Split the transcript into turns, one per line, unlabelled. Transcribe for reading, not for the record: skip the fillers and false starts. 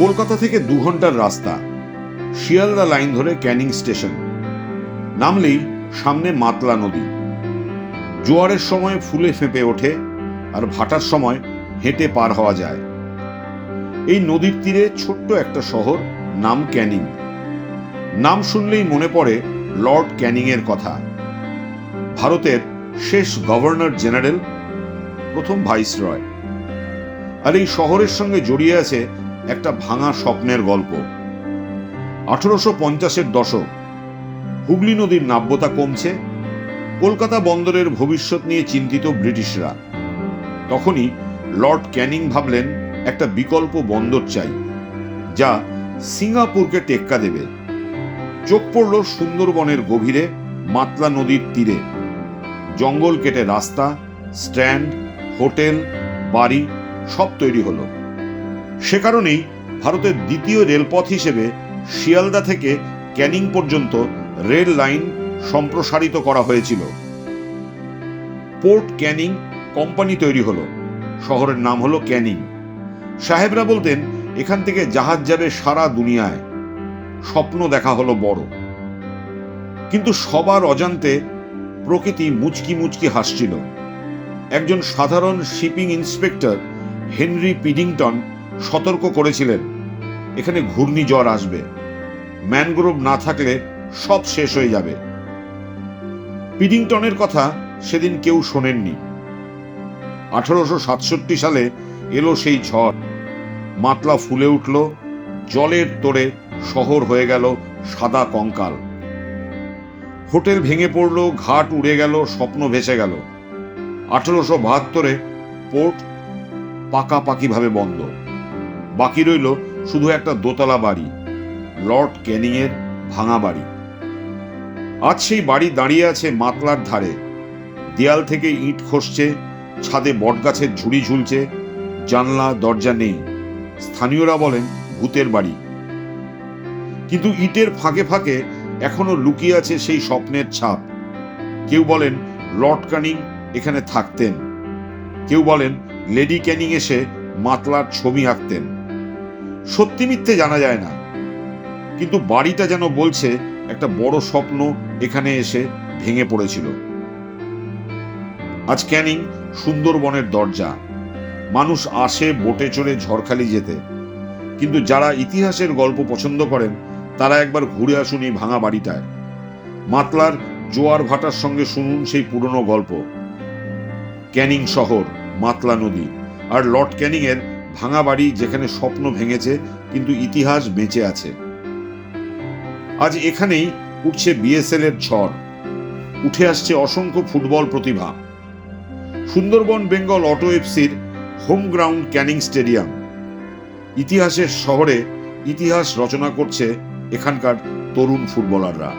কলকাতা থেকে 2 ঘন্টার রাস্তা, শিয়ালদা লাইন ধরে ক্যানিং স্টেশন নামলেই সামনে মাতলা নদী। জোয়ারের সময় ফুলে ফেঁপে ওঠে, আর ভাটার সময় হেঁটে পার হওয়া যায়। এই নদীর তীরে ছোট্ট একটা শহর, নাম ক্যানিং। নাম শুনলেই মনে পড়ে লর্ড ক্যানিং এর কথা, ভারতের শেষ গভর্নর জেনারেল, প্রথম ভাইসরয়। আর এই শহরের সঙ্গে জড়িয়ে আছে একটা ভাঙা স্বপ্নের গল্প। 1850-এর দশক, হুগলি নদীর নাব্যতা কমছে, কলকাতা বন্দরের ভবিষ্যৎ নিয়ে চিন্তিত ব্রিটিশরা। তখনই লর্ড ক্যানিং ভাবলেন একটা বিকল্প বন্দর চাই, যা সিঙ্গাপুরকে টেক্কা দেবে। চোখ পড়ল সুন্দরবনের গভীরে, মাতলা নদীর তীরে। জঙ্গল কেটে রাস্তা, স্ট্যান্ড, হোটেল, বাড়ি সব তৈরি হলো। সে কারণেই ভারতের দ্বিতীয় রেলপথ হিসেবে শিয়ালদা থেকে ক্যানিং পর্যন্ত রেল লাইন সম্প্রসারিত করা হয়েছিল। পোর্ট ক্যানিং কোম্পানি তৈরি হলো, শহরের নাম হলো ক্যানিং। সাহেবরা বলতেন এখান থেকে জাহাজ যাবে সারা দুনিয়ায়। স্বপ্ন দেখা হলো বড়, কিন্তু সবার অজান্তে প্রকৃতি মুচকি মুচকি হাসছিল। একজন সাধারণ শিপিং ইন্সপেক্টর হেনরি পিডিংটন সতর্ক করেছিলেন, এখানে ঘূর্ণিঝড় আসবে, ম্যানগ্রোভ না থাকলে সব শেষ হয়ে যাবে। পিডিংটনের কথা সেদিন কেউ শোনেননি। 1867 সালে এলো সেই ঝড়। মাতলা ফুলে উঠল, জলের তোড়ে শহর হয়ে গেল সাদা কঙ্কাল। হোটেল ভেঙে পড়ল, ঘাট উড়ে গেল, স্বপ্ন ভেসে গেল। 1872-এ পোর্ট পাকাপাকি ভাবে বন্ধ। বাকি রইল শুধু একটা দোতলা বাড়ি, লর্ড ক্যানিং এর ভাঙা বাড়ি। আজ সেই বাড়ি দাঁড়িয়ে আছে মাতলার ধারে। দেয়াল থেকে ইট খসছে, ছাদে বটগাছের ঝুড়ি ঝুলছে, জানলা দরজা নেই। স্থানীয়রা বলেন ভূতের বাড়ি। কিন্তু ইটের ফাঁকে ফাঁকে এখনো লুকিয়ে আছে সেই স্বপ্নের ছাপ। কেউ বলেন লর্ড ক্যানিং এখানে থাকতেন, কেউ বলেন লেডি ক্যানিং এসে মাতলার ছবি আঁকতেন। সত্যি মিথ্যে জানা যায় না, কিন্তু বাড়িটা যেন বলছে একটা বড় স্বপ্ন এখানে এসে ভেঙে পড়েছিল। আজ ক্যানিং সুন্দরবনের দরজা। মানুষ আসে বোটে চড়ে ঝড়খালি যেতে, কিন্তু যারা ইতিহাসের গল্প পছন্দ করেন তারা একবার ঘুরে আসুন এই ভাঙা বাড়িটায়। মাতলার জোয়ার ভাটার সঙ্গে শুনুন সেই পুরনো গল্প। ক্যানিং শহর, মাতলা নদী, আর লর্ড ক্যানিং এর ভাঙা বাড়ি, যেখানে স্বপ্ন ভেঙেছে কিন্তু ইতিহাস বেঁচে আছে। আজ এখানেই উঠছে বিএসএল এর ঝড়, উঠে আসছে অসংখ্য ফুটবল প্রতিভা। সুন্দরবন বেঙ্গল অটো এফসির হোম গ্রাউন্ড ক্যানিং স্টেডিয়াম। ইতিহাসের শহরে ইতিহাস রচনা করছে এখানকার তরুণ ফুটবলাররা।